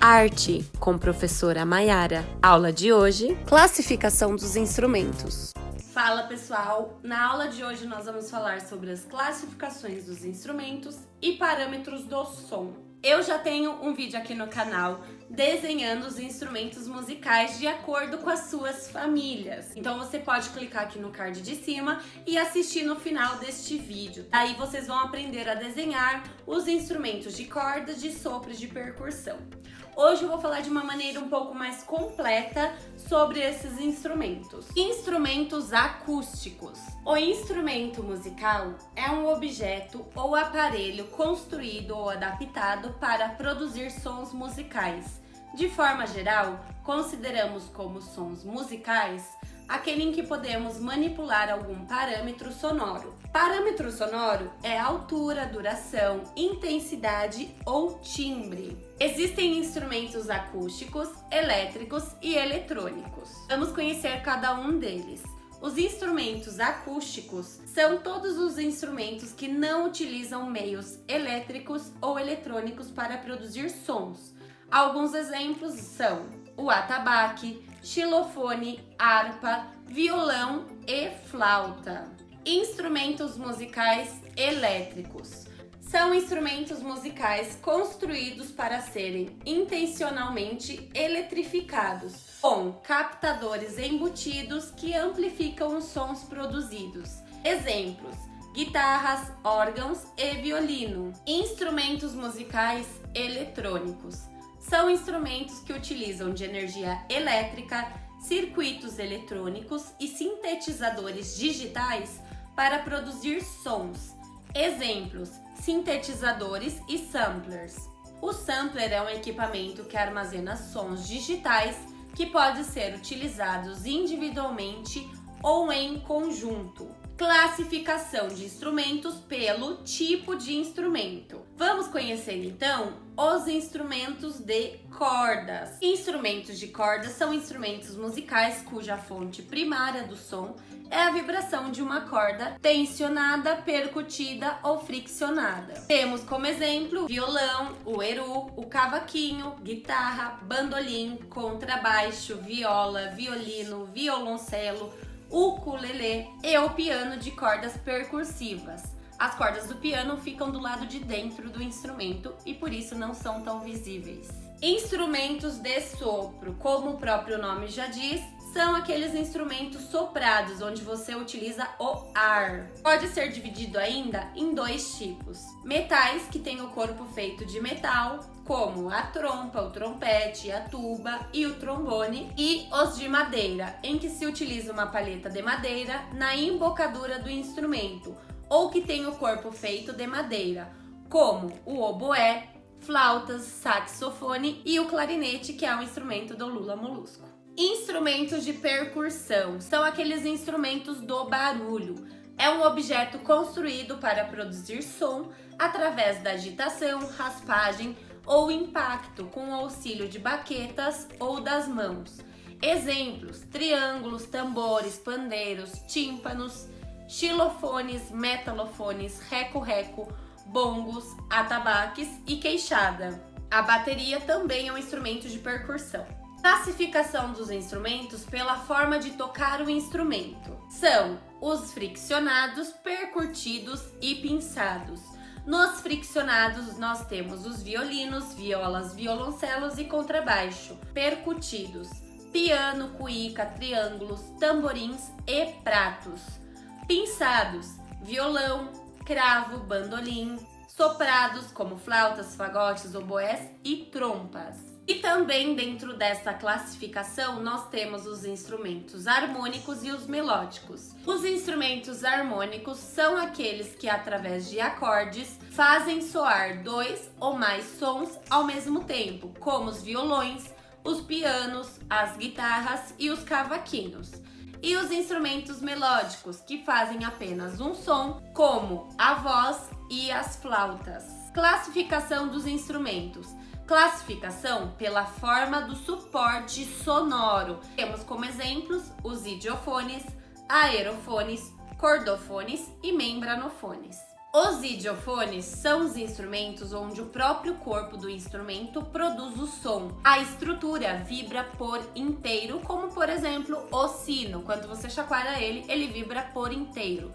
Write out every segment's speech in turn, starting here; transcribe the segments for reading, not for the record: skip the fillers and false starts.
Arte, com professora Maiara. Aula de hoje, classificação dos instrumentos. Fala pessoal, na aula de hoje nós vamos falar sobre as classificações dos instrumentos e parâmetros do som. Eu já tenho um vídeo aqui no canal desenhando os instrumentos musicais de acordo com as suas famílias. Então você pode clicar aqui no card de cima e assistir no final deste vídeo. Aí vocês vão aprender a desenhar os instrumentos de corda, de sopro e de percussão. Hoje eu vou falar de uma maneira um pouco mais completa sobre esses instrumentos. Instrumentos acústicos. O instrumento musical é um objeto ou aparelho construído ou adaptado para produzir sons musicais. De forma geral, consideramos como sons musicais aquele em que podemos manipular algum parâmetro sonoro. Parâmetro sonoro é altura, duração, intensidade ou timbre. Existem instrumentos acústicos, elétricos e eletrônicos. Vamos conhecer cada um deles. Os instrumentos acústicos são todos os instrumentos que não utilizam meios elétricos ou eletrônicos para produzir sons. Alguns exemplos são o atabaque, xilofone, harpa, violão e flauta. Instrumentos musicais elétricos são instrumentos musicais construídos para serem intencionalmente eletrificados, com captadores embutidos que amplificam os sons produzidos. Exemplos: guitarras, órgãos e violino. Instrumentos musicais eletrônicos são instrumentos que utilizam de energia elétrica, circuitos eletrônicos e sintetizadores digitais para produzir sons. Exemplos: sintetizadores e samplers. O sampler é um equipamento que armazena sons digitais que podem ser utilizados individualmente ou em conjunto. Classificação de instrumentos pelo tipo de instrumento. Vamos conhecer então os instrumentos de cordas. Instrumentos de cordas são instrumentos musicais cuja fonte primária do som é a vibração de uma corda tensionada, percutida ou friccionada. Temos como exemplo violão, o eru, o cavaquinho, guitarra, bandolim, contrabaixo, viola, violino, violoncelo, ukulele e o piano de cordas percussivas. As cordas do piano ficam do lado de dentro do instrumento e por isso não são tão visíveis. Instrumentos de sopro, como o próprio nome já diz, são aqueles instrumentos soprados, onde você utiliza o ar. Pode ser dividido ainda em dois tipos: metais, que têm o corpo feito de metal, como a trompa, o trompete, a tuba e o trombone, e os de madeira, em que se utiliza uma palheta de madeira na embocadura do instrumento, ou que tem o corpo feito de madeira, como o oboé, flautas, saxofone e o clarinete, que é um instrumento do Lula Molusco. Instrumentos de percussão são aqueles instrumentos do barulho. É um objeto construído para produzir som através da agitação, raspagem ou impacto com o auxílio de baquetas ou das mãos. Exemplos: triângulos, tambores, pandeiros, tímpanos, xilofones, metalofones, reco-reco, bongos, atabaques e queixada. A bateria também é um instrumento de percussão. Classificação dos instrumentos pela forma de tocar o instrumento. São os friccionados, percutidos e pinçados. Nos friccionados nós temos os violinos, violas, violoncelos e contrabaixo. Percutidos: piano, cuíca, triângulos, tamborins e pratos. Pinçados: violão, cravo, bandolim. Soprados, como flautas, fagotes, oboés e trompas. E também dentro dessa classificação nós temos os instrumentos harmônicos e os melódicos. Os instrumentos harmônicos são aqueles que, através de acordes, fazem soar dois ou mais sons ao mesmo tempo, como os violões, os pianos, as guitarras e os cavaquinhos. E os instrumentos melódicos, que fazem apenas um som, como a voz e as flautas. Classificação dos instrumentos. Classificação pela forma do suporte sonoro. Temos como exemplos os idiofones, aerofones, cordofones e membranofones. Os idiofones são os instrumentos onde o próprio corpo do instrumento produz o som. A estrutura vibra por inteiro, como por exemplo o sino. Quando você chacoalha ele, ele vibra por inteiro.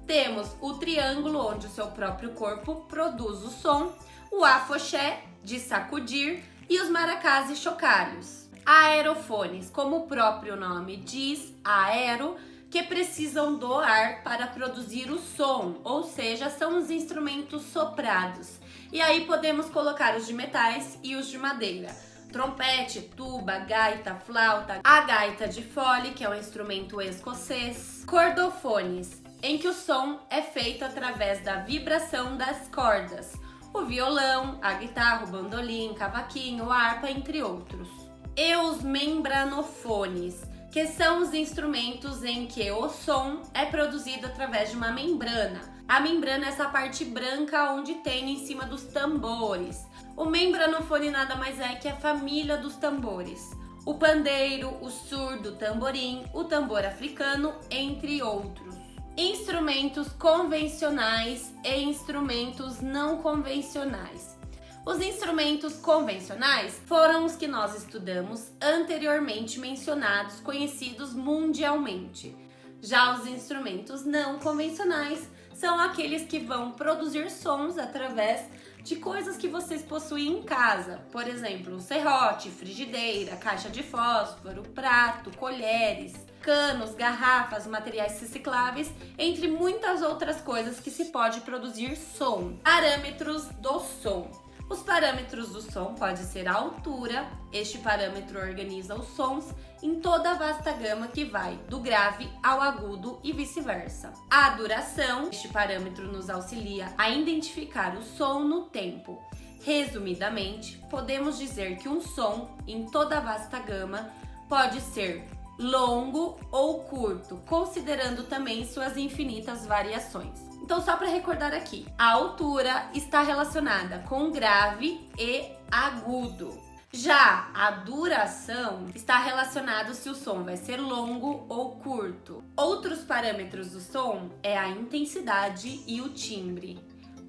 Temos o triângulo, onde o seu próprio corpo produz o som, o afoxé, de sacudir, e os maracás e chocalhos. Aerofones, como o próprio nome diz, aero, que precisam do ar para produzir o som, ou seja, são os instrumentos soprados. E aí podemos colocar os de metais e os de madeira. Trompete, tuba, gaita, flauta, a gaita de fole, que é um instrumento escocês. Cordofones, em que o som é feito através da vibração das cordas. O violão, a guitarra, o bandolim, cavaquinho, a harpa, entre outros. E os membranofones, que são os instrumentos em que o som é produzido através de uma membrana. A membrana é essa parte branca onde tem em cima dos tambores. O membranofone nada mais é que a família dos tambores. O pandeiro, o surdo, o tamborim, o tambor africano, entre outros. Instrumentos convencionais e instrumentos não convencionais. Os instrumentos convencionais foram os que nós estudamos anteriormente mencionados, conhecidos mundialmente. Já os instrumentos não convencionais são aqueles que vão produzir sons através de coisas que vocês possuem em casa. Por exemplo, serrote, frigideira, caixa de fósforo, prato, colheres, canos, garrafas, materiais recicláveis, entre muitas outras coisas que se pode produzir som. Parâmetros do som. Os parâmetros do som podem ser a altura, este parâmetro organiza os sons em toda a vasta gama que vai do grave ao agudo e vice-versa. A duração, este parâmetro nos auxilia a identificar o som no tempo. Resumidamente, podemos dizer que um som em toda a vasta gama pode ser longo ou curto, considerando também suas infinitas variações. Então, só para recordar aqui, a altura está relacionada com grave e agudo. Já a duração está relacionada se o som vai ser longo ou curto. Outros parâmetros do som é a intensidade e o timbre.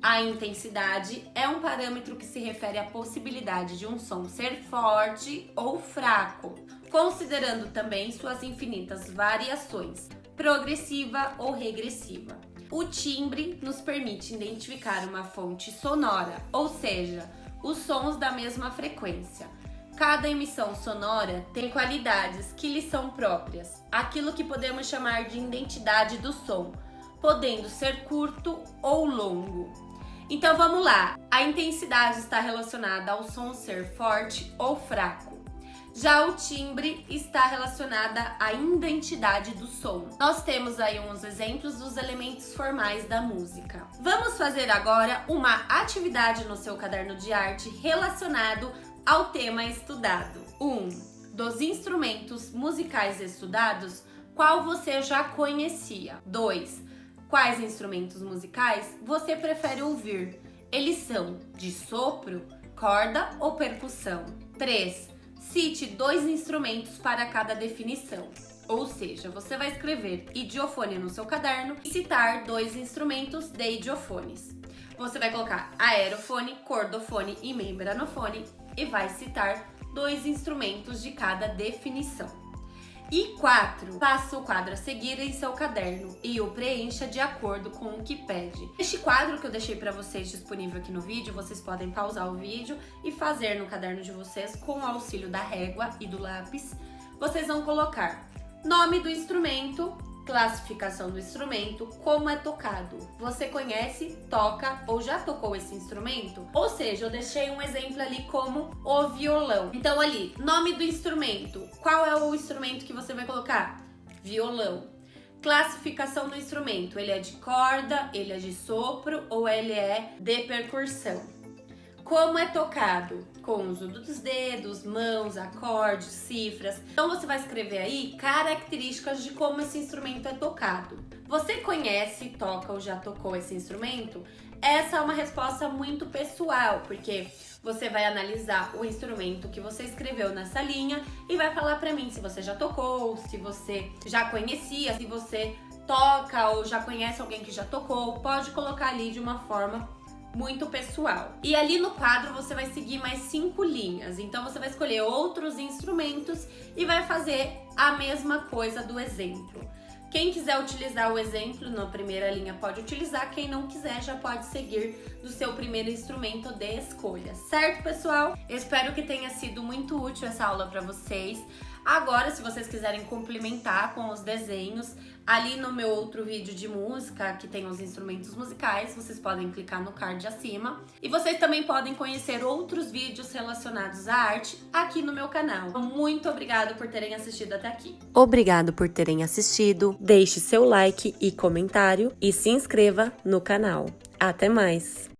A intensidade é um parâmetro que se refere à possibilidade de um som ser forte ou fraco, considerando também suas infinitas variações, progressiva ou regressiva. O timbre nos permite identificar uma fonte sonora, ou seja, os sons da mesma frequência. Cada emissão sonora tem qualidades que lhe são próprias, aquilo que podemos chamar de identidade do som, podendo ser curto ou longo. Então vamos lá, a intensidade está relacionada ao som ser forte ou fraco. Já o timbre está relacionada à identidade do som. Nós temos aí uns exemplos dos elementos formais da música. Vamos fazer agora uma atividade no seu caderno de arte relacionado ao tema estudado. 1. Dos instrumentos musicais estudados, qual você já conhecia? 2. Quais instrumentos musicais você prefere ouvir? Eles são de sopro, corda ou percussão? 3. Cite 2 instrumentos para cada definição. Ou seja, você vai escrever idiofone no seu caderno e citar 2 instrumentos de idiofones. Você vai colocar aerofone, cordofone e membranofone e vai citar 2 instrumentos de cada definição. E 4. Passe o quadro a seguir em seu caderno e o preencha de acordo com o que pede. Este quadro que eu deixei para vocês disponível aqui no vídeo, vocês podem pausar o vídeo e fazer no caderno de vocês com o auxílio da régua e do lápis. Vocês vão colocar nome do instrumento, classificação do instrumento, como é tocado. Você conhece, toca ou já tocou esse instrumento? Ou seja, eu deixei um exemplo ali como o violão. Então ali, nome do instrumento. Qual é o instrumento que você vai colocar? Violão. Classificação do instrumento. Ele é de corda, ele é de sopro ou ele é de percussão. Como é tocado? Com o uso dos dedos, mãos, acordes, cifras. Então você vai escrever aí características de como esse instrumento é tocado. Você conhece, toca ou já tocou esse instrumento? Essa é uma resposta muito pessoal, porque você vai analisar o instrumento que você escreveu nessa linha e vai falar pra mim se você já tocou, se você já conhecia, se você toca ou já conhece alguém que já tocou, pode colocar ali de uma forma muito pessoal. E ali no quadro você vai seguir mais 5 linhas. Então você vai escolher outros instrumentos e vai fazer a mesma coisa do exemplo. Quem quiser utilizar o exemplo na primeira linha pode utilizar, quem não quiser já pode seguir do seu primeiro instrumento de escolha, certo, pessoal? Eu espero que tenha sido muito útil essa aula para vocês. Agora, se vocês quiserem complementar com os desenhos, ali no meu outro vídeo de música, que tem os instrumentos musicais, vocês podem clicar no card acima. E vocês também podem conhecer outros vídeos relacionados à arte aqui no meu canal. Muito obrigada por terem assistido até aqui. Obrigado por terem assistido. Deixe seu like e comentário e se inscreva no canal. Até mais!